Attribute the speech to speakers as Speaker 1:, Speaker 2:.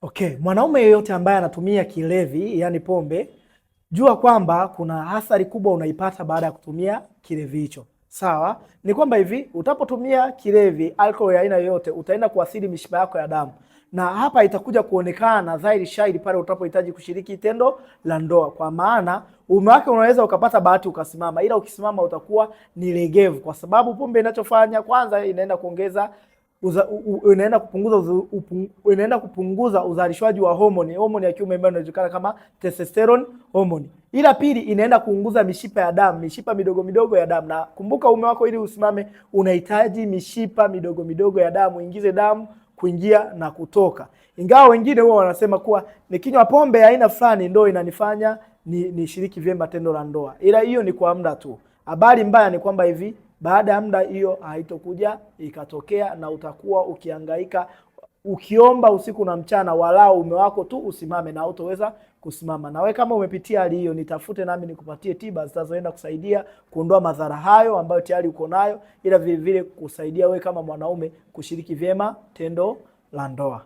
Speaker 1: Okay, mwanaume yeyote ambaye anatumia kilevi, yani pombe, jua kwamba kuna athari kubwa unaipata baada ya kutumia kilevi hicho. Sawa? Ni kwamba hivi, utapotumia kilevi, alcohol ya aina yoyote, utaenda kuathiri mishipa yako ya damu. Na hapa itakuja kuonekana dhahiri shahiri pale utapohitaji kushiriki tendo la ndoa. Kwa maana uume wake unaweza ukapata bahati ukasimama, ila ukisimama utakuwa ni legevu, kwa sababu pombe inachofanya kwanza inaenda kuongeza inaenda kupunguza uzalishwaji wa homoni ya kiume ambayo inajulikana kama testosterone homoni. Ila pili, inaenda kuunguza mishipa ya damu, mishipa midogo midogo ya damu. Na kumbuka, uume wako ili usimame unahitaji mishipa midogo midogo ya damu ingize damu kuingia na kutoka. Ingawa wengine huwa wanasema kuwa nikinywa pombe ya aina fulani ndio inanifanya nishiriki vyema tendo la ndoa, ila hiyo ni kwa muda tu. Habari mbaya ni kwamba hivi baada ya muda hiyo haitokuja ikatokea, na utakuwa ukihangaika ukiomba usiku na mchana walau ume wako tu usimame, na hautoweza kusimama. Na wewe kama umepitia hali hiyo, nitafute nami nikupatie tiba zitazoenda kusaidia kuondoa madhara hayo ambayo tayari uko nayo, ila vile vile kusaidia wewe kama mwanaume kushiriki vyema tendo la ndoa.